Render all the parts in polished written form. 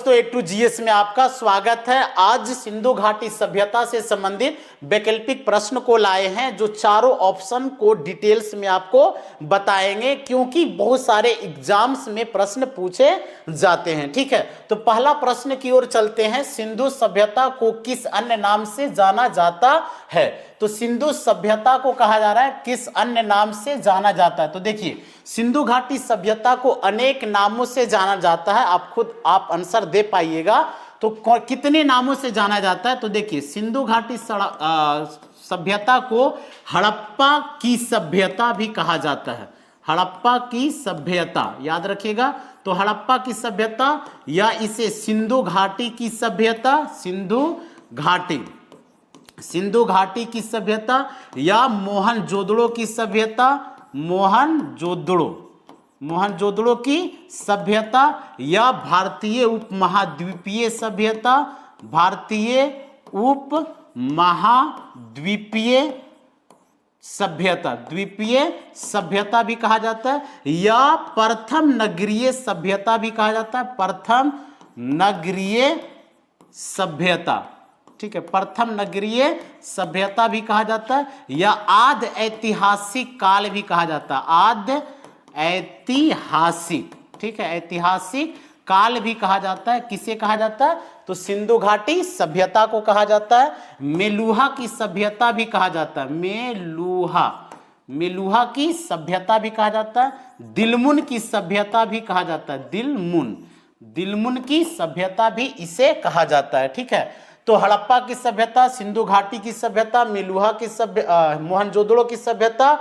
दोस्तों, A to GS में आपका स्वागत है। आज सिंधु घाटी सभ्यता से संबंधित वैकल्पिक प्रश्न को लाए हैं, जो चारों ऑप्शन को डिटेल्स में आपको बताएंगे, क्योंकि बहुत सारे एग्जाम्स में प्रश्न पूछे जाते हैं। ठीक है, तो पहला प्रश्न की ओर चलते हैं। सिंधु सभ्यता को किस अन्य नाम से जाना जाता है? तो सिंधु सभ्यता को कहा जा रहा है किस अन्य नाम से जाना जाता है? तो देखिए, सिंधु घाटी सभ्यता को अनेक नामों से जाना जाता है। आप आंसर दे पाइएगा तो कितने नामों से जाना जाता है? तो देखिए, सिंधु घाटी सभ्यता को हड़प्पा की सभ्यता भी कहा जाता है। हड़प्पा की सभ्यता याद रखिएगा। तो हड़प्पा की सभ्यता, या इसे सिंधु घाटी की सभ्यता, सिंधु घाटी की सभ्यता, या मोहनजोदड़ो की सभ्यता, मोहनजोदड़ो की सभ्यता, या भारतीय उपमहाद्वीपीय सभ्यता, भारतीय उपमहाद्वीपीय सभ्यता, द्वीपीय सभ्यता भी कहा जाता है, या प्रथम नगरीय सभ्यता भी कहा जाता है। प्रथम नगरीय सभ्यता, ठीक है, प्रथम नगरीय सभ्यता भी कहा जाता है, या आद्य ऐतिहासिक काल भी कहा जाता है। आद्य ऐतिहासिक, ठीक है, ऐतिहासिक काल भी कहा जाता है। किसे कहा जाता है? तो सिंधु घाटी सभ्यता को कहा जाता है। मेलुहा की सभ्यता भी कहा जाता है। मेलुहा की सभ्यता भी कहा जाता है। दिलमुन की सभ्यता भी कहा जाता है। दिलमुन की सभ्यता भी इसे कहा जाता है। ठीक है, तो हड़प्पा की सभ्यता, सिंधु घाटी की सभ्यता, मेलुहा की मोहनजोदड़ो की सभ्यता,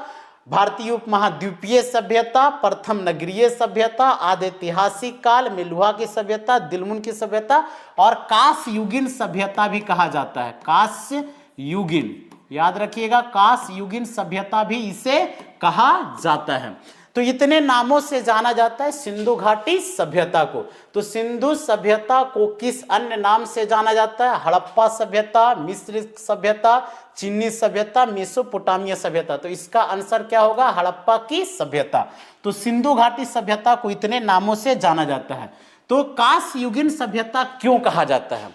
भारतीय उपमहाद्वीपीय सभ्यता, प्रथम नगरीय सभ्यता, आद्य ऐतिहासिक काल, मेलुहा की सभ्यता, दिलमुन की सभ्यता, और कांस्य युगीन सभ्यता भी कहा जाता है। कांस्य युगीन, याद रखिएगा, कांस्य युगीन सभ्यता भी इसे कहा जाता है। तो इतने नामों से जाना जाता है सिंधु घाटी सभ्यता को। तो सिंधु सभ्यता को किस अन्य नाम से जाना जाता है? हड़प्पा सभ्यता, मिस्र सभ्यता, चीनी सभ्यता, मेसोपोटामिया सभ्यता। तो इसका आंसर क्या होगा? हड़प्पा की सभ्यता। तो सिंधु घाटी सभ्यता को इतने नामों से जाना जाता है। तो कांस्य युगीन सभ्यता क्यों कहा जाता है?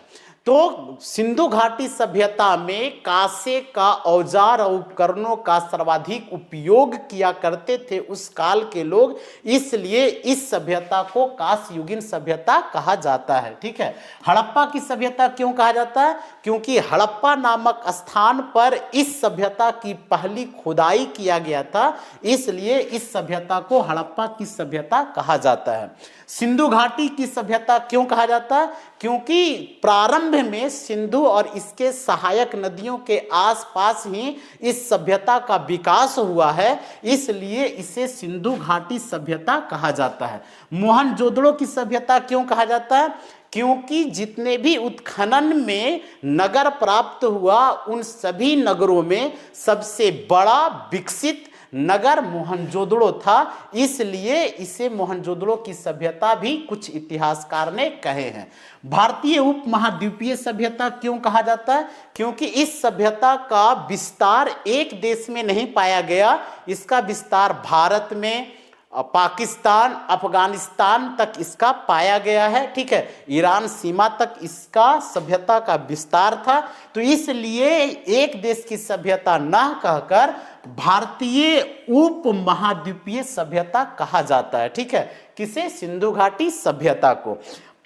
तो सिंधु घाटी सभ्यता में कांसे का औजार और उपकरणों का सर्वाधिक उपयोग किया करते थे उस काल के लोग, इसलिए इस सभ्यता को कांस्य युगीन सभ्यता कहा जाता है। ठीक है, हड़प्पा की सभ्यता क्यों कहा जाता है? क्योंकि हड़प्पा नामक स्थान पर इस सभ्यता की पहली खुदाई किया गया था, इसलिए इस सभ्यता को हड़प्पा की सभ्यता कहा जाता है। सिंधु घाटी की सभ्यता क्यों कहा जाता है? क्योंकि प्रारंभ में सिंधु और इसके सहायक नदियों के आसपास ही इस सभ्यता का विकास हुआ है, इसलिए इसे सिंधु घाटी सभ्यता कहा जाता है। मोहनजोदड़ो की सभ्यता क्यों कहा जाता है? क्योंकि जितने भी उत्खनन में नगर प्राप्त हुआ, उन सभी नगरों में सबसे बड़ा विकसित नगर मोहनजोदड़ो था, इसलिए इसे मोहनजोदड़ो की सभ्यता भी कुछ इतिहासकार ने कहे हैं। भारतीय उपमहाद्वीपीय सभ्यता क्यों कहा जाता है? क्योंकि इस सभ्यता का विस्तार एक देश में नहीं पाया गया, इसका विस्तार भारत में, पाकिस्तान, अफगानिस्तान तक इसका पाया गया है। ठीक है, ईरान सीमा तक इसका सभ्यता का विस्तार था। तो इसलिए एक देश की सभ्यता न कहकर भारतीय उपमहाद्वीपीय सभ्यता कहा जाता है। ठीक है, किसे? सिंधु घाटी सभ्यता को।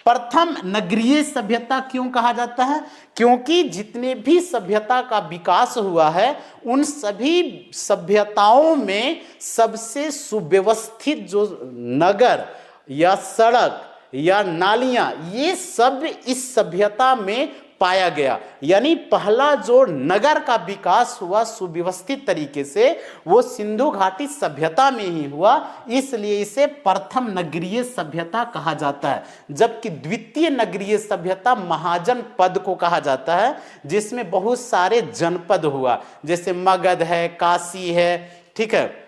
प्रथम नगरीय सभ्यता क्यों कहा जाता है? क्योंकि जितने भी सभ्यता का विकास हुआ है, उन सभी सभ्यताओं में सबसे सुव्यवस्थित जो नगर या सड़क या नालियां, ये सब इस सभ्यता में पाया गया। यानी पहला जो नगर का विकास हुआ सुव्यवस्थित तरीके से, वो सिंधु घाटी सभ्यता में ही हुआ, इसलिए इसे प्रथम नगरीय सभ्यता कहा जाता है। जबकि द्वितीय नगरीय सभ्यता महाजन पद को कहा जाता है, जिसमें बहुत सारे जनपद हुआ, जैसे मगध है, काशी है। ठीक है,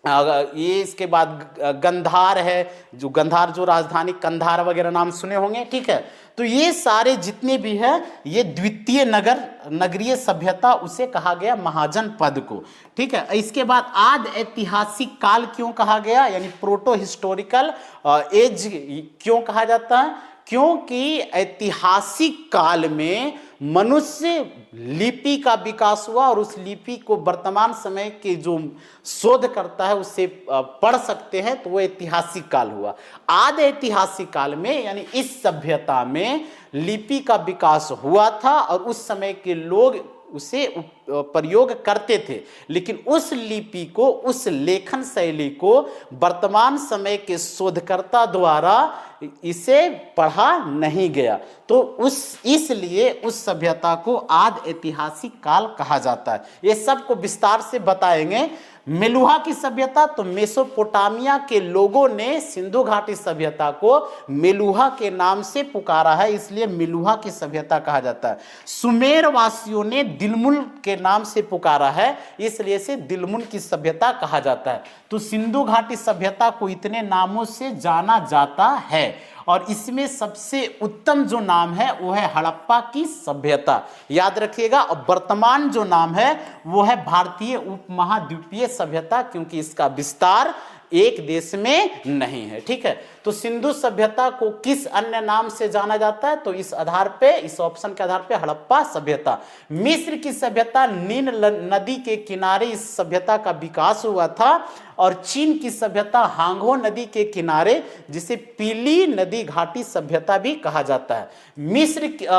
ये इसके बाद गंधार है, जो गंधार जो राजधानी कंधार वगैरह नाम सुने होंगे। ठीक है, तो ये सारे जितने भी है, ये द्वितीय नगरीय सभ्यता उसे कहा गया महाजन पद को। ठीक है, इसके बाद आद्य ऐतिहासिक काल क्यों कहा गया, यानी प्रोटो हिस्टोरिकल एज क्यों कहा जाता है? क्योंकि ऐतिहासिक काल में मनुष्य लिपि का विकास हुआ और उस लिपि को वर्तमान समय के जो शोध करता है उससे पढ़ सकते हैं, तो वो ऐतिहासिक काल हुआ। आदि ऐतिहासिक काल में यानी इस सभ्यता में लिपि का विकास हुआ था और उस समय के लोग उसे प्रयोग करते थे, लेकिन उस लिपि को, उस लेखन शैली को वर्तमान समय के शोधकर्ता द्वारा इसे पढ़ा नहीं गया, तो इसलिए उस सभ्यता को आदि ऐतिहासिक काल कहा जाता है। ये सब को विस्तार से बताएंगे। मेलुहा की सभ्यता, तो मेसोपोटामिया के लोगों ने सिंधु घाटी सभ्यता को मेलुहा के नाम से पुकारा है, इसलिए मेलुहा की सभ्यता कहा जाता है। सुमेर वासियों ने दिलमुन के नाम से पुकारा है, इसलिए से दिलमुन की सभ्यता कहा जाता है। तो सिंधु घाटी सभ्यता को इतने नामों से जाना जाता है और इसमें सबसे उत्तम जो नाम है वो है हड़प्पा की सभ्यता, याद रखिएगा। और वर्तमान जो नाम है वो है भारतीय उपमहाद्वीपीय सभ्यता, क्योंकि इसका विस्तार एक देश में नहीं है, ठीक है। तो सिंधु सभ्यता को किस अन्य नाम से जाना जाता है, तो इस आधार पे, इस ऑप्शन के आधार पे हड़प्पा सभ्यता। मिस्र की सभ्यता, नील नदी के किनारे इस सभ्यता का विकास हुआ था, और चीन की सभ्यता हांगो नदी के किनारे, जिसे पीली नदी घाटी सभ्यता भी कहा जाता है।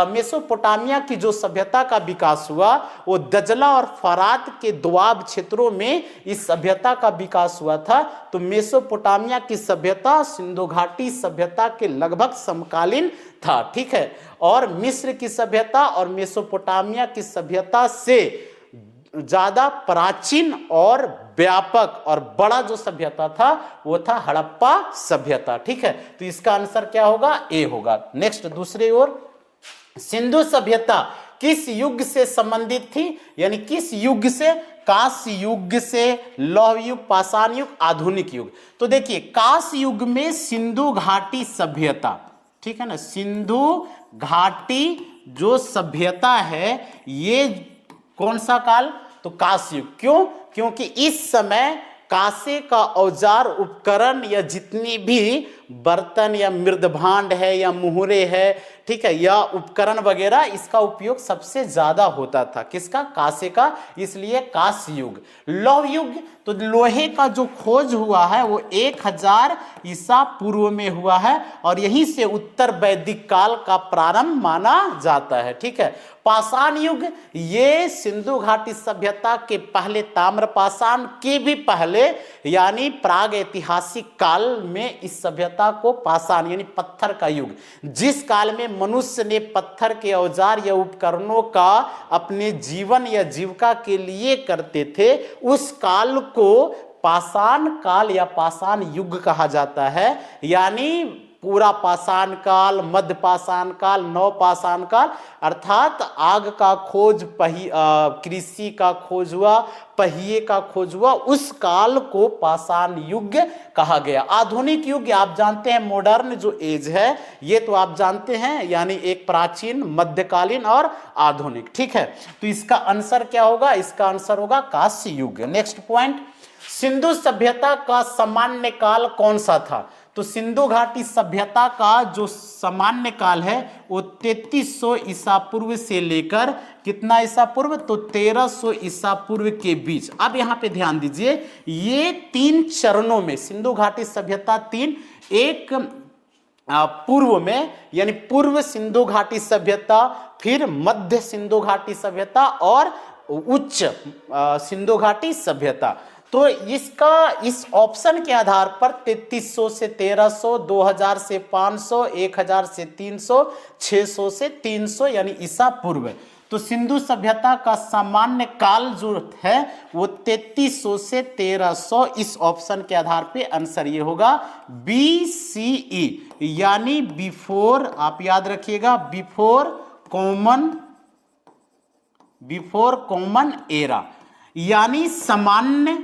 मेसोपोटामिया की जो सभ्यता का विकास हुआ वो दजला और फरात के दोआब क्षेत्रों में इस सभ्यता का विकास हुआ था। तो मेसोपोटामिया की सभ्यता सिंधु घाटी सभ्यता के लगभग समकालीन था, ठीक है। और मिस्र की सभ्यता और मेसोपोटामिया की सभ्यता से ज्यादा प्राचीन और व्यापक और बड़ा जो सभ्यता था वो था हड़प्पा सभ्यता, ठीक है। तो इसका आंसर क्या होगा, ए होगा। नेक्स्ट, दूसरी ओर, सिंधु सभ्यता किस युग से संबंधित थी, यानी किस युग से, कांस्य युग से, लौह युग, पाषाण युग, आधुनिक युग। तो देखिए कांस्य युग में सिंधु घाटी सभ्यता, ठीक है ना, सिंधु घाटी जो सभ्यता है ये कौन सा काल, तो कांस्य युग। क्यों, क्योंकि इस समय कांसे का औजार उपकरण या जितनी भी बर्तन या मृदभांड है या मुहरे है, ठीक है, या उपकरण वगैरह, इसका उपयोग सबसे ज्यादा होता था, किसका, कांसे का, इसलिए कांस्य युग। लौह युग, तो लोहे का जो खोज हुआ है वो 1000 ईसा पूर्व में हुआ है और यहीं से उत्तर वैदिक काल का प्रारंभ माना जाता है, ठीक है। पाषाण युग, ये सिंधु घाटी सभ्यता के पहले, ताम्रपाषाण के भी पहले, यानी प्राग ऐतिहासिक काल में इस सभ्यता को पाषाण यानी पत्थर का युग, जिस काल में मनुष्य ने पत्थर के औजार या उपकरणों का अपने जीवन या जीविका के लिए करते थे, उस काल को पाषाण काल या पाषाण युग कहा जाता है। यानी पूरा पाषाण काल, मध्य पाषाण काल, नव पाषाण काल, अर्थात आग का खोज, कृषि का खोज हुआ, पहिए का खोज हुआ, उस काल को पाषाण युग कहा गया। आधुनिक युग आप जानते हैं, मॉडर्न जो एज है ये तो आप जानते हैं, यानी एक प्राचीन, मध्यकालीन और आधुनिक, ठीक है। तो इसका आंसर क्या होगा, इसका आंसर होगा कांस्य युग। नेक्स्ट पॉइंट, सिंधु सभ्यता का सामान्य काल कौन सा था, तो सिंधु घाटी सभ्यता का जो सामान्य काल है वो 3300 ईसा पूर्व से लेकर कितना ईसा पूर्व, तो 1300 ईसा पूर्व के बीच। अब यहाँ पे ध्यान दीजिए, ये 3 चरणों में सिंधु घाटी सभ्यता 3, एक पूर्व में यानी पूर्व सिंधु घाटी सभ्यता, फिर मध्य सिंधु घाटी सभ्यता और उच्च सिंधु घाटी सभ्यता। तो इसका, इस ऑप्शन के आधार पर 3300 से 1300, 2000 से 500, 1000 से 300, 600 से 300 यानी ईसा पूर्व। तो सिंधु सभ्यता का सामान्य काल जो है वो 3300 से 1300, इस ऑप्शन के आधार पे आंसर ये होगा BCE, यानी बिफोर, आप याद रखिएगा, बिफोर कॉमन एरा, यानी सामान्य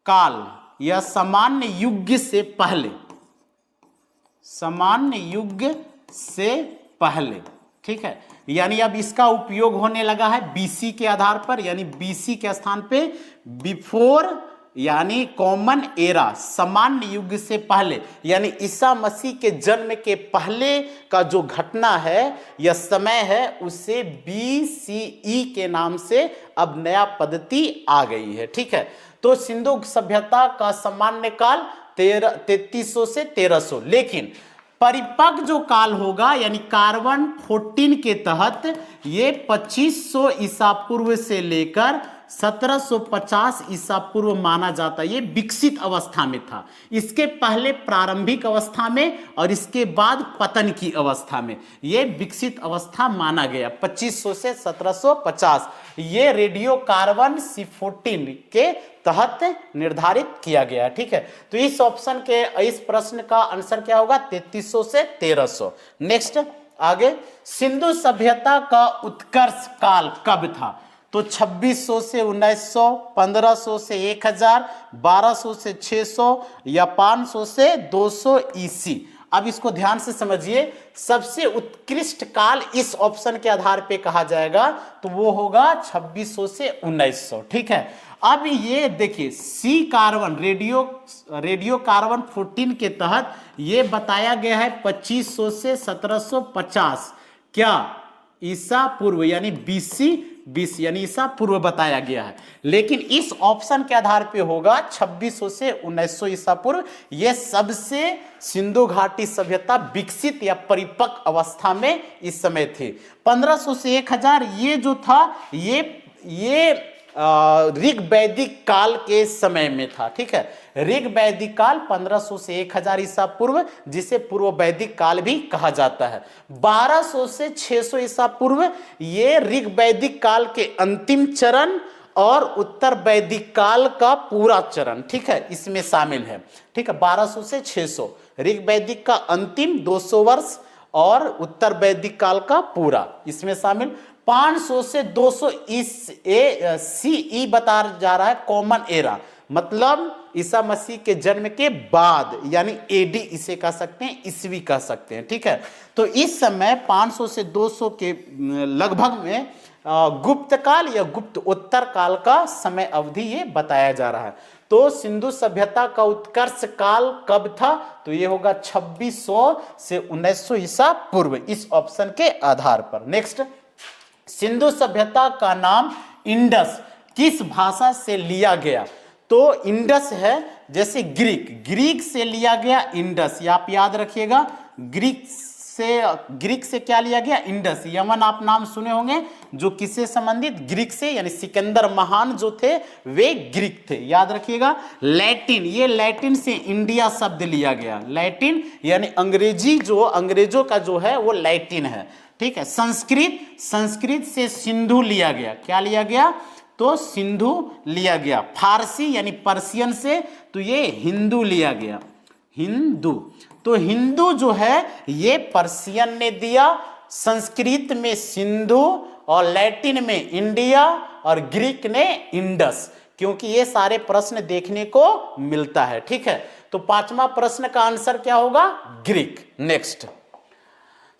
काल या सामान्य युग से पहले, सामान्य युग से पहले, ठीक है। यानी अब इसका उपयोग होने लगा है BC के आधार पर, यानी BC के स्थान पे बिफोर यानी कॉमन एरा, सामान्य युग से पहले, यानी ईसा मसीह के जन्म के पहले का जो घटना है या समय है, उसे BCE के नाम से अब नया पद्धति आ गई है। ठीक है, तो सिंधु सभ्यता का सामान्य काल 3300 से 1300, लेकिन परिपक्व जो काल होगा यानी कार्बन 14 के तहत ये 2500 ईसा पूर्व से लेकर 1750 ईसा पूर्व माना जाता है। ये विकसित अवस्था में था, इसके पहले प्रारंभिक अवस्था में और इसके बाद पतन की अवस्था में ये विकसित अवस्था माना गया। 2500 से 1750 ये रेडियो कार्बन C14 के तहत निर्धारित किया गया। ठीक है, तो इस ऑप्शन के इस प्रश्न का आंसर क्या होगा? 3300 से 1300। नेक्स्ट आगे, सिंधु सभ्यता का उत्कर्ष काल कब था? तो 2600 से 1900, 1500 से 1000, 1200 से 600 या 500 से 200 ईसी। अब इसको ध्यान से समझिए, सबसे उत्कृष्ट काल इस ऑप्शन के आधार पे कहा जाएगा तो वो होगा 2600 से 1900। ठीक है, अब ये देखिए सी कार्बन रेडियो कार्बन 14 के तहत ये बताया गया है 2500 से 1750 क्या ईसा पूर्व यानी BC यानी ईसा पूर्व बताया गया है, लेकिन इस ऑप्शन के आधार पे होगा 2600 से 1900 ईसा पूर्व। ये सबसे सिंधु घाटी सभ्यता विकसित या परिपक्व अवस्था में इस समय थे। 1500 से 1000 ये जो था ये ऋग वैदिक काल के समय में था। ठीक है, ऋग वैदिक काल 1500 से 1000 ईसा पूर्व, जिसे पूर्व वैदिक काल भी कहा जाता है। 1200 से 600 ईसा पूर्व ये ऋग वैदिक काल के अंतिम चरण और उत्तर वैदिक काल का पूरा चरण, ठीक है, इसमें शामिल है। ठीक है, 1200 से 600 ऋग वैदिक का अंतिम 200 वर्ष और उत्तर वैदिक काल का पूरा इसमें शामिल। 500 से 200 CE बता जा रहा है कॉमन एरा, मतलब ईसा मसीह के जन्म के बाद, यानी AD इसे कह सकते हैं, ईस्वी कह सकते हैं। ठीक है, तो इस समय 500 से 200 के लगभग में गुप्त काल या गुप्त उत्तर काल का समय अवधि ये बताया जा रहा है। तो सिंधु सभ्यता का उत्कर्ष काल कब था? तो ये होगा 2600 से 1900 ईसा पूर्व इस ऑप्शन के आधार पर। नेक्स्ट, सिंधु सभ्यता का नाम इंडस किस भाषा से लिया गया? तो इंडस है जैसे ग्रीक से लिया गया इंडस, ये आप याद रखिएगा। ग्रीक से क्या लिया गया? इंडस। यमन आप नाम सुने होंगे, जो किससे संबंधित? ग्रीक से, यानी सिकंदर महान जो थे वे ग्रीक थे, याद रखिएगा। लैटिन, ये लैटिन से इंडिया शब्द लिया गया। लैटिन यानी अंग्रेजी, जो अंग्रेजों का जो है वो लैटिन है। ठीक है, संस्कृत से सिंधु लिया गया। क्या लिया गया? तो सिंधु लिया गया। फारसी यानी पर्शियन से तो ये हिंदू लिया गया, हिंदू। तो हिंदू जो है ये पर्शियन ने दिया, संस्कृत में सिंधु और लैटिन में इंडिया और ग्रीक ने इंडस, क्योंकि ये सारे प्रश्न देखने को मिलता है। ठीक है, तो पांचवा प्रश्न का आंसर क्या होगा? ग्रीक। नेक्स्ट,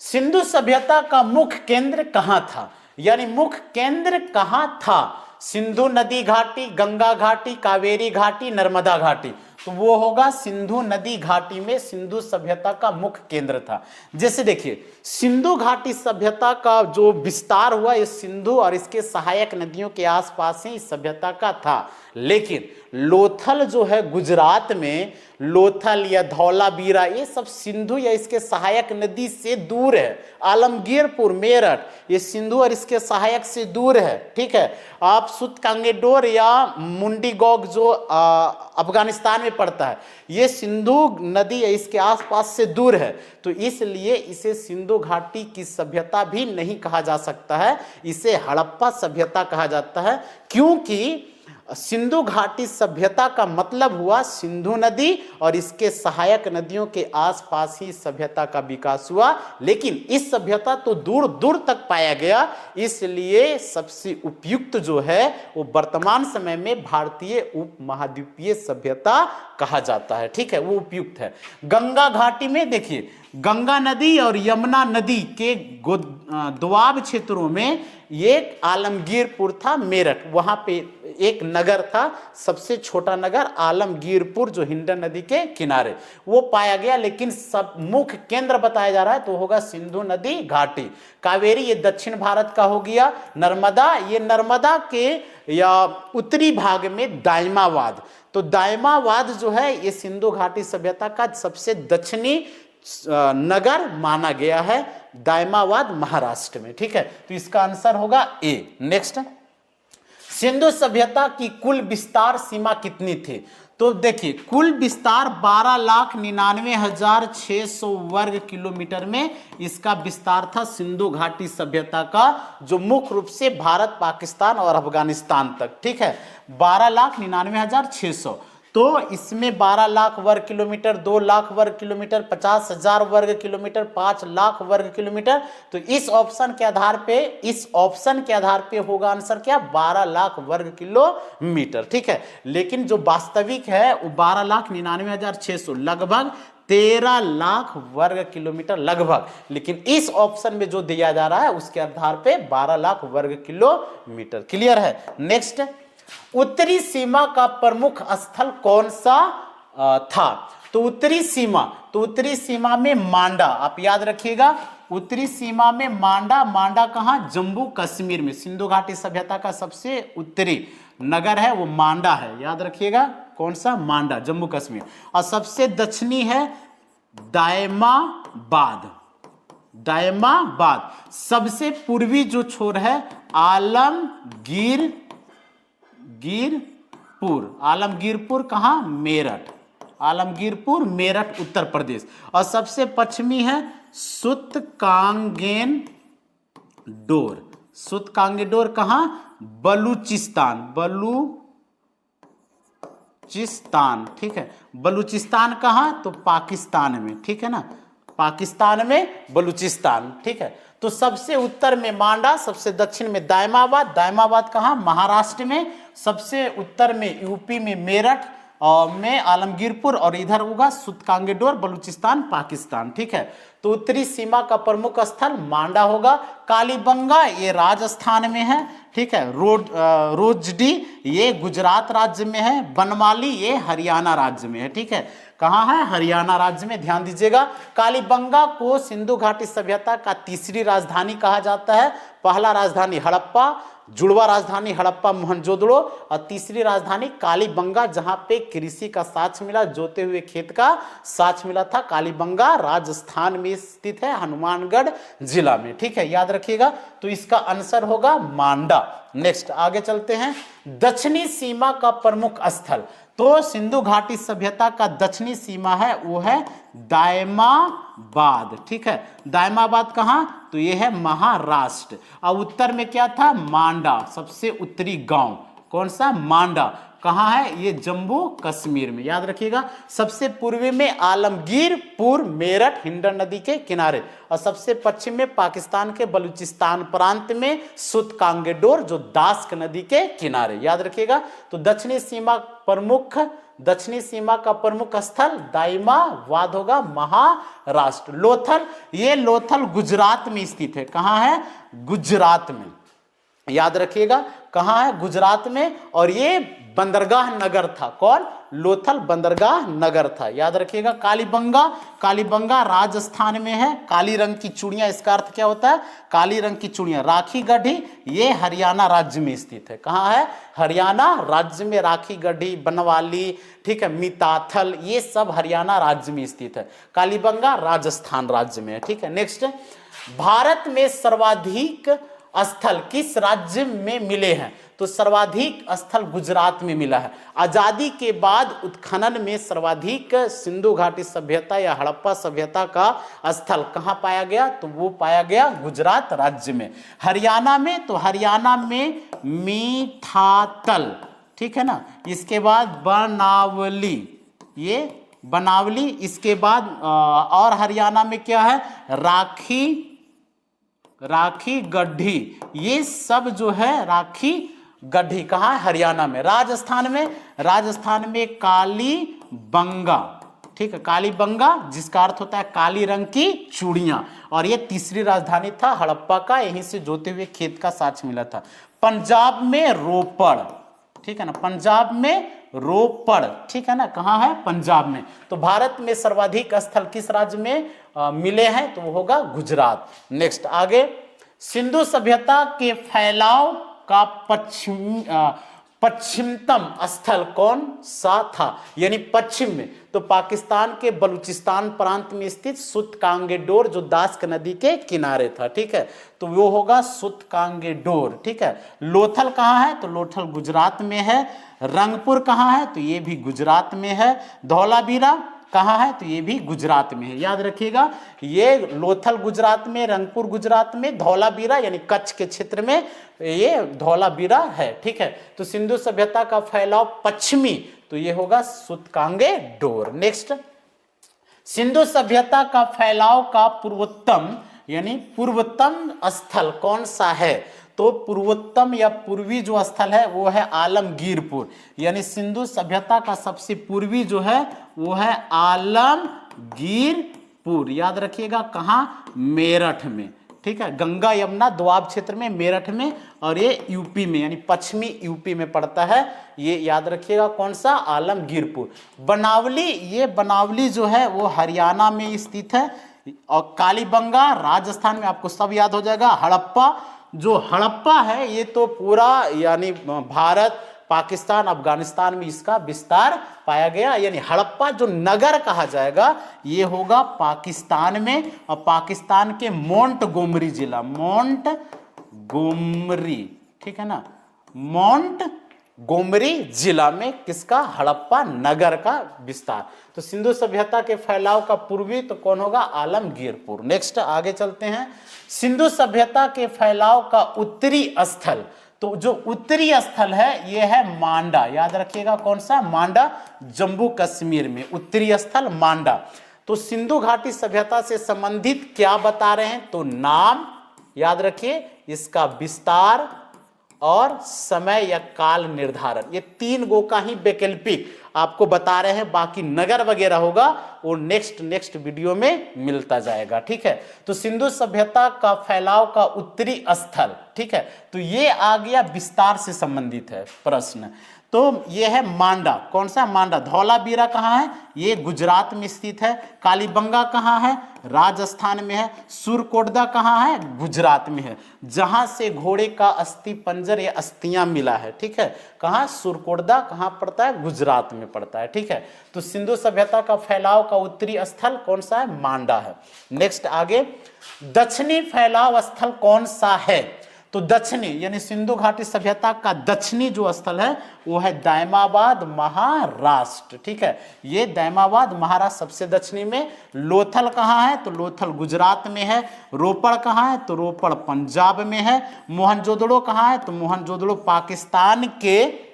सिंधु सभ्यता का मुख्य केंद्र कहां था? यानी मुख्य केंद्र कहां था? सिंधु नदी घाटी, गंगा घाटी, कावेरी घाटी, नर्मदा घाटी। तो वो होगा सिंधु नदी घाटी में सिंधु सभ्यता का मुख्य केंद्र था। जैसे देखिए, सिंधु घाटी सभ्यता का जो विस्तार हुआ ये सिंधु और इसके सहायक नदियों के आसपास ही इस सभ्यता का था, लेकिन लोथल जो है गुजरात में, लोथल या धौलावीरा, ये सब सिंधु या इसके सहायक नदी से दूर है। आलमगीरपुर, मेरठ, ये सिंधु और इसके सहायक से दूर है। ठीक है, आप सुतकांगेडोर या मुंडीगोग जो अफगानिस्तान में पड़ता है, ये सिंधु नदी या इसके आसपास से दूर है, तो इसलिए इसे सिंधु घाटी की सभ्यता भी नहीं कहा जा सकता है, इसे हड़प्पा सभ्यता कहा जाता है। क्योंकि सिंधु घाटी सभ्यता का मतलब हुआ सिंधु नदी और इसके सहायक नदियों के आसपास ही सभ्यता का विकास हुआ, लेकिन इस सभ्यता तो दूर दूर तक पाया गया, इसलिए सबसे उपयुक्त जो है वो वर्तमान समय में भारतीय उपमहाद्वीपीय सभ्यता कहा जाता है। ठीक है, वो उपयुक्त है। गंगा घाटी में देखिए, गंगा नदी और यमुना नदी के दोआब क्षेत्रों में ये आलमगीरपुर था, मेरठ, वहां पे एक नगर था, सबसे छोटा नगर आलमगीरपुर, जो हिंडन नदी के किनारे वो पाया गया, लेकिन सब मुख्य केंद्र बताया जा रहा है तो होगा सिंधु नदी घाटी। कावेरी ये दक्षिण भारत का हो गया। नर्मदा, ये नर्मदा के या उत्तरी भाग में दाइमावाद, तो दाइमावाद जो है ये सिंधु घाटी सभ्यता का सबसे दक्षिणी नगर माना गया है, दाइमावाद महाराष्ट्र में। ठीक है, तो इसका आंसर होगा ए। नेक्स्ट, सिंधु सभ्यता की कुल विस्तार सीमा कितनी थी? तो देखिए कुल विस्तार 12,99,600 वर्ग किलोमीटर में इसका विस्तार था सिंधु घाटी सभ्यता का, जो मुख्य रूप से भारत, पाकिस्तान और अफगानिस्तान तक। ठीक है, 12,99,600, तो इसमें 12 लाख वर्ग किलोमीटर, 2 लाख वर्ग किलोमीटर, 50,000 वर्ग किलोमीटर, 5 लाख वर्ग किलोमीटर। तो इस ऑप्शन के आधार पे होगा आंसर क्या? 12 लाख वर्ग किलोमीटर। ठीक है, लेकिन जो वास्तविक है वो 12,99,600, लगभग 13 लाख वर्ग किलोमीटर लगभग, लेकिन इस ऑप्शन में जो दिया जा रहा है उसके आधार पे 12 लाख वर्ग किलोमीटर। क्लियर है? नेक्स्ट, उत्तरी सीमा का प्रमुख स्थल कौन सा था? तो उत्तरी सीमा में मांडा, आप याद रखिएगा, उत्तरी सीमा में मांडा कहां? जम्मू कश्मीर में। सिंधु घाटी सभ्यता का सबसे उत्तरी नगर है वो मांडा है, याद रखिएगा। कौन सा? मांडा, जम्मू कश्मीर। और सबसे दक्षिणी है दायमाबाद। सबसे पूर्वी जो छोर है आलमगीरपुर कहां? मेरठ। आलमगीरपुर मेरठ उत्तर प्रदेश। और सबसे पश्चिमी है सुतकांगेडोर कहां? बलूचिस्तान। ठीक है, बलूचिस्तान कहां? तो पाकिस्तान में। ठीक है ना, पाकिस्तान में बलूचिस्तान। ठीक है, तो सबसे उत्तर में मांडा, सबसे दक्षिण में दायमाबाद कहां? महाराष्ट्र में। सबसे उत्तर में यूपी में मेरठ में आलमगीरपुर, और इधर होगा सुतकांगेडोर, बलूचिस्तान, पाकिस्तान। ठीक है, तो उत्तरी सीमा का प्रमुख स्थल मांडा होगा। कालीबंगा ये राजस्थान में है। ठीक है, रोजडी ये गुजरात राज्य में है। बनमाली ये हरियाणा राज्य में है। ठीक है, कहाँ है? हरियाणा राज्य में, ध्यान दीजिएगा। कालीबंगा को सिंधु घाटी सभ्यता का तीसरी राजधानी कहा जाता है। पहला राजधानी हड़प्पा, जुड़वा राजधानी हड़प्पा मोहनजोदड़ो, और तीसरी राजधानी कालीबंगा, जहां पे कृषि का साक्ष्य मिला, जोते हुए खेत का साक्ष्य मिला था। कालीबंगा राजस्थान में स्थित है, हनुमानगढ़ जिला में। ठीक है, याद रखिएगा। तो इसका आंसर होगा मांडा। नेक्स्ट आगे चलते हैं। दक्षिणी सीमा का प्रमुख स्थल, तो सिंधु घाटी सभ्यता का दक्षिणी सीमा है वो है दायमाबाद। ठीक है, दायमाबाद कहां? तो ये है महाराष्ट्र। और उत्तर में क्या था? मांडा, सबसे उत्तरी गांव। कौन सा? मांडा कहां है? ये जम्मू कश्मीर में, याद रखिएगा। सबसे पूर्वी में आलमगीरपुर, मेरठ, हिंडन नदी के किनारे। और सबसे पश्चिम में पाकिस्तान के बलूचिस्तान प्रांत में सुतकांगेडोर, जो दास्क नदी के किनारे, याद रखिएगा। तो दक्षिणी सीमा का प्रमुख स्थल दायमाबाद होगा, महाराष्ट्र। लोथल गुजरात में स्थित है। कहां है? गुजरात में, याद रखिएगा। कहां है? गुजरात में। और ये बंदरगाह नगर था। कौन? लोथल बंदरगाह नगर था, याद रखिएगा। कालीबंगा राजस्थान में है। काली रंग की चूड़ियां, इसका अर्थ क्या होता है? काली रंग की चूड़ियां। राखी गढ़ी ये हरियाणा राज्य में स्थित है। कहां है? हरियाणा राज्य में। राखी गढ़ी, बनवाली, ठीक है, मिताथल, ये सब हरियाणा राज्य में स्थित है। कालीबंगा राजस्थान राज्य में है। ठीक है, नेक्स्ट, भारत में सर्वाधिक स्थल किस राज्य में मिले हैं? तो सर्वाधिक स्थल गुजरात में मिला है। आजादी के बाद उत्खनन में सर्वाधिक सिंधु घाटी सभ्यता या हड़प्पा सभ्यता का स्थल कहां पाया गया? तो वो पाया गया गुजरात राज्य में। हरियाणा में, तो हरियाणा में मीठातल, ठीक है ना। इसके बाद बनावली, ये बनावली। इसके बाद और हरियाणा में क्या है? राखी गढ़ी, ये सब जो है राखी गढ़ी कहाँ है? हरियाणा में। राजस्थान में कालीबंगा, ठीक है, कालीबंगा, जिसका अर्थ होता है काली रंग की चूड़ियां। और ये तीसरी राजधानी था हड़प्पा का, यहीं से जोते हुए खेत का साक्ष्य मिला था। पंजाब में रोपड़, ठीक है ना। पंजाब में रोपड़, ठीक है ना, कहाँ है, पंजाब में। तो भारत में सर्वाधिक स्थल किस राज्य में मिले हैं, तो वो होगा गुजरात। नेक्स्ट आगे, सिंधु सभ्यता के फैलाव का पश्चिमतम स्थल कौन सा था, यानी पश्चिम में, तो पाकिस्तान के बलूचिस्तान प्रांत में स्थित सुतकांगेडोर जो दास्क नदी के किनारे था, ठीक है, तो वो होगा सुतकांगेडोर, ठीक है। लोथल कहाँ है, तो लोथल गुजरात में है। रंगपुर कहाँ है, तो ये भी गुजरात में है। धौलावीरा कहाँ है, तो ये भी गुजरात में है। याद रखिएगा, ये लोथल गुजरात में, रंगपुर गुजरात में, धौलावीरा यानी कच्छ के क्षेत्र में ये धौलावीरा है, ठीक है। तो सिंधु सभ्यता का फैलाव पश्चिमी, तो ये होगा सुतकांगेडोर। नेक्स्ट, सिंधु सभ्यता का फैलाव का पूर्वोत्तम यानी पूर्वतम स्थल कौन सा है, तो पूर्वोत्तम या पूर्वी जो स्थल है वो है आलमगीरपुर, यानी सिंधु सभ्यता का सबसे पूर्वी जो है वो है आलमगीरपुर। याद रखिएगा, कहाँ, मेरठ में, ठीक है, गंगा यमुना दोआब क्षेत्र में, मेरठ में, और ये यूपी में यानी पश्चिमी यूपी में पड़ता है। ये याद रखिएगा, कौन सा, आलमगीरपुर। बनावली, ये बनावली जो है वो हरियाणा में स्थित है। और कालीबंगा राजस्थान में, आपको सब याद हो जाएगा। हड़प्पा, जो हड़प्पा है ये तो पूरा यानी भारत, पाकिस्तान, अफगानिस्तान में इसका विस्तार पाया गया, यानी हड़प्पा जो नगर कहा जाएगा ये होगा पाकिस्तान में, और पाकिस्तान के मोंटगोमरी जिला, मोंटगोमरी, ठीक है ना, मोंटगोमरी जिला में किसका, हड़प्पा नगर का विस्तार। तो सिंधु सभ्यता के फैलाव का पूर्वी तो कौन होगा, आलमगीरपुर। नेक्स्ट आगे चलते हैं, सिंधु सभ्यता के फैलाव का उत्तरी स्थल, तो जो उत्तरी स्थल है ये है मांडा। याद रखिएगा, कौन सा, मांडा, जम्मू कश्मीर में उत्तरी स्थल मांडा। तो सिंधु घाटी सभ्यता से संबंधित क्या बता रहे हैं, तो नाम याद रखिए, इसका विस्तार और समय या काल निर्धारण, ये तीन गो का ही वैकल्पिक आपको बता रहे हैं। बाकी नगर वगैरह होगा वो नेक्स्ट वीडियो में मिलता जाएगा, ठीक है। तो सिंधु सभ्यता का फैलाव का उत्तरी स्थल, ठीक है, तो ये आ गया विस्तार से संबंधित है प्रश्न। तो ये है मांडा, कौन सा, मांडा। धौलावीरा कहाँ है, ये गुजरात में स्थित है। कालीबंगा कहाँ है, राजस्थान में है। सुरकोटदा कहाँ है, गुजरात में है, जहां से घोड़े का अस्थि पंजर या अस्थियां मिला है, ठीक है। कहाँ, सुरकोटदा कहाँ पड़ता है, गुजरात में पड़ता है, ठीक है। तो सिंधु सभ्यता का फैलाव का उत्तरी स्थल कौन सा है, मांडा है। नेक्स्ट आगे, दक्षिणी फैलाव स्थल कौन सा है, तो दक्षिणी यानी सिंधु घाटी सभ्यता का दक्षिणी जो स्थल है वो है दायमाबाद महाराष्ट्र, ठीक है। ये दायमाबाद महाराष्ट्र सबसे दक्षिणी में। लोथल कहाँ है, तो लोथल गुजरात में है। रोपड़ कहाँ है, तो रोपड़ पंजाब में है। मोहनजोदड़ो कहाँ है, तो मोहनजोदड़ो पाकिस्तान के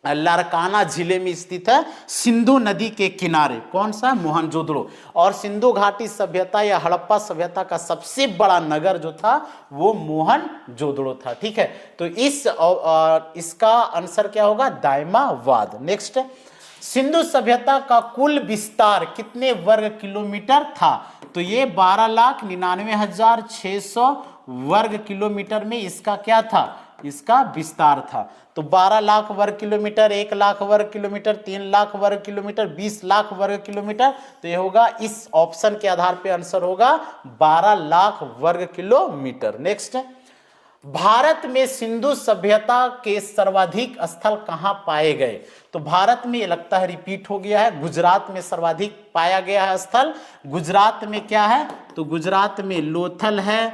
लारकाना जिले में स्थित है, सिंधु नदी के किनारे, कौन सा, मोहनजोदड़ो। और सिंधु घाटी सभ्यता या हड़प्पा सभ्यता का सबसे बड़ा नगर जो था वो मोहनजोदड़ो था, ठीक है। तो इसका आंसर क्या होगा, दायमाबाद। नेक्स्ट, सिंधु सभ्यता का कुल विस्तार कितने वर्ग किलोमीटर था, तो ये 12,99,600 वर्ग किलोमीटर में इसका क्या था, इसका विस्तार था। तो 12 लाख वर्ग किलोमीटर, 1 लाख वर्ग किलोमीटर, 3 लाख वर्ग किलोमीटर, 20 लाख वर्ग किलोमीटर, तो ये होगा, इस ऑप्शन के आधार पे आंसर होगा 12 लाख वर्ग किलोमीटर। नेक्स्ट, भारत में सिंधु सभ्यता के सर्वाधिक स्थल कहां पाए गए, तो भारत में ये लगता है रिपीट हो गया है, गुजरात में सर्वाधिक पाया गया है स्थल। गुजरात में क्या है, तो गुजरात में लोथल है,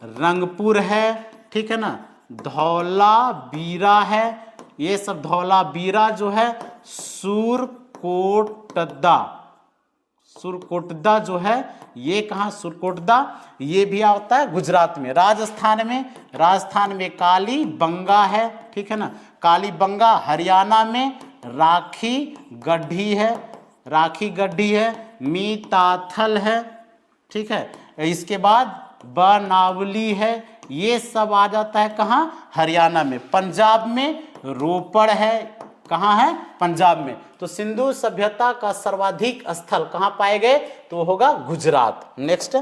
रंगपुर है, ठीक है ना, धौलावीरा है, ये सब धौलावीरा जो है, सुरकोटदा जो है ये कहाँ, सुरकोटदा, ये भी आता है गुजरात में। राजस्थान में कालीबंगा है, ठीक है ना, कालीबंगा। हरियाणा में राखी गढ़ी है, मीताथल है, ठीक है। इसके बाद बनावली है, ये सब आ जाता है कहाँ, हरियाणा में। पंजाब में रोपड़ है, कहाँ है, पंजाब में। तो सिंधु सभ्यता का सर्वाधिक स्थल कहाँ पाए गए, तो होगा गुजरात। नेक्स्ट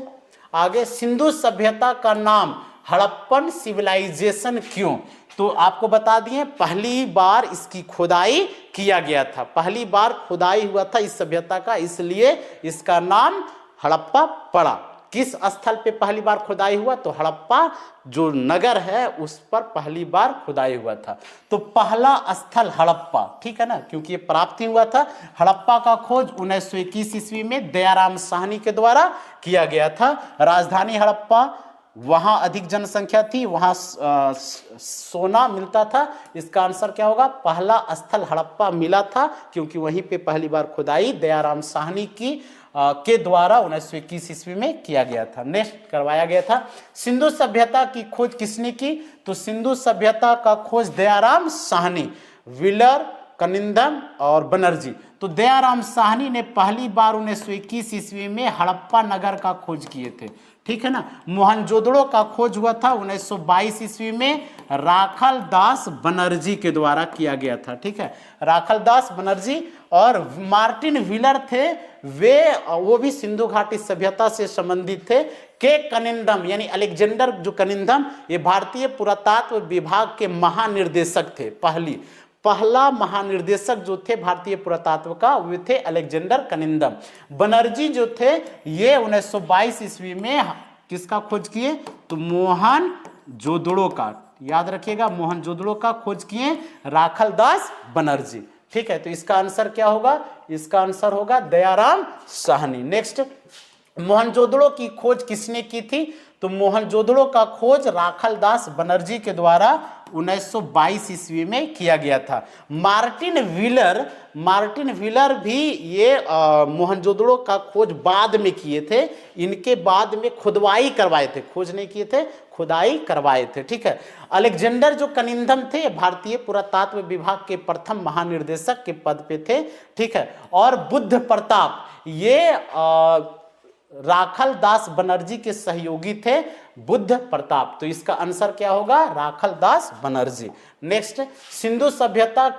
आगे, सिंधु सभ्यता का नाम हड़प्पन सिविलाइजेशन क्यों? तो आपको बता दिए पहली बार इसकी खुदाई किया गया था, पहली बार खुदाई हुआ था इस सभ्यता का, इसलिए इसका नाम हड़प्पा पड़ा। किस स्थल पे पहली बार खुदाई हुआ? तो हड़प्पा जो नगर है उस पर पहली बार खुदाई हुआ था। तो पहला स्थल हड़प्पा, ठीक है ना, क्योंकि ये प्राप्ति हुआ था। हड़प्पा का खोज 1921 ईस्वी में दयाराम साहनी के द्वारा किया गया था। राजधानी हड़प्पा, वहां अधिक जनसंख्या थी, वहां सोना मिलता था। इसका आंसर क्या होगा? पहला स्थल हड़प्पा मिला था क्योंकि वहीं पे पहली बार खुदाई दयाराम साहनी की के द्वारा 1921 ईस्वी में किया गया था। नेक्स्ट करवाया गया था, सिंधु सभ्यता की खोज किसने की? तो सिंधु सभ्यता का खोज दयाराम साहनी, व्हीलर, कनिंदम और बनर्जी। तो दयाराम साहनी ने पहली बार 1921 ईस्वी में हड़प्पा नगर का खोज किए थे, ठीक है ना। मोहनजोदड़ो का खोज हुआ था 1922 ईस्वी में राखल दास बनर्जी के द्वारा किया गया था, ठीक है। राखल दास बनर्जी और मार्टिन व्हीलर थे, वो भी सिंधु घाटी सभ्यता से संबंधित थे। के कनिंदम यानी अलेक्जेंडर जो कनिंदम, ये भारतीय पुरातत्व विभाग के महानिर्देशक थे। पहला महानिर्देशक जो थे भारतीय पुरातत्व का, वे थे अलेक्जेंडर कनिंदम। बनर्जी जो थे ये 1922 ईस्वी में किसका खोज किए? तो मोहनजोदड़ो का, याद रखिएगा, मोहनजोदड़ो का खोज किए राखल दास बनर्जी, ठीक है। तो इसका आंसर क्या होगा? इसका आंसर होगा दयाराम साहनी। नेक्स्ट, मोहनजोदड़ो की खोज किसने की थी? तो मोहनजोदड़ो का खोज राखल दास बनर्जी के द्वारा 1922 ईस्वी में किया गया था। मार्टिन व्हीलर भी ये मोहनजोदड़ो का खोज बाद में किए थे। इनके बाद में खुदवाई करवाए थे, खोज नहीं किए थे, खुदाई करवाए थे, ठीक है। अलेक्जेंडर जो कनिंदम थे भारतीय पुरातत्व विभाग के प्रथम महानिर्देशक के पद पे थे, ठीक है। और बुद्ध प्रताप ये राखल दास बनर्जी के सहयोगी थे, बुद्ध प्रताप। तो इसका आंसर क्या होगा? राखल दास बनर्जी। नेक्स्ट, सिंधु सभ्यता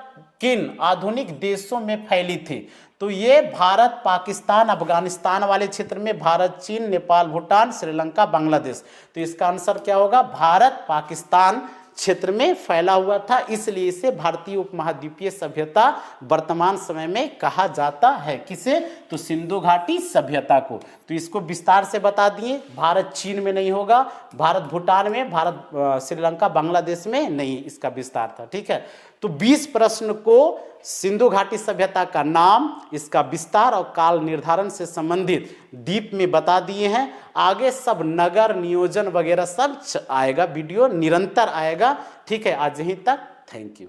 किन आधुनिक देशों में फैली थी? तो ये भारत, पाकिस्तान, अफगानिस्तान वाले क्षेत्र में, भारत, चीन, नेपाल, भूटान, श्रीलंका, बांग्लादेश। तो इसका आंसर क्या होगा? भारत, पाकिस्तान क्षेत्र में फैला हुआ था, इसलिए इसे भारतीय उपमहाद्वीपीय सभ्यता वर्तमान समय में कहा जाता है। किसे? तो सिंधु घाटी सभ्यता को। तो इसको विस्तार से बता दिए, भारत चीन में नहीं होगा, भारत भूटान में, भारत श्रीलंका बांग्लादेश में नहीं, इसका विस्तार था, ठीक है। तो 20 प्रश्न को सिंधु घाटी सभ्यता का नाम, इसका विस्तार और काल निर्धारण से संबंधित डीप में बता दिए हैं। आगे सब नगर नियोजन वगैरह सब आएगा, वीडियो निरंतर आएगा, ठीक है। आज यहीं तक, थैंक यू।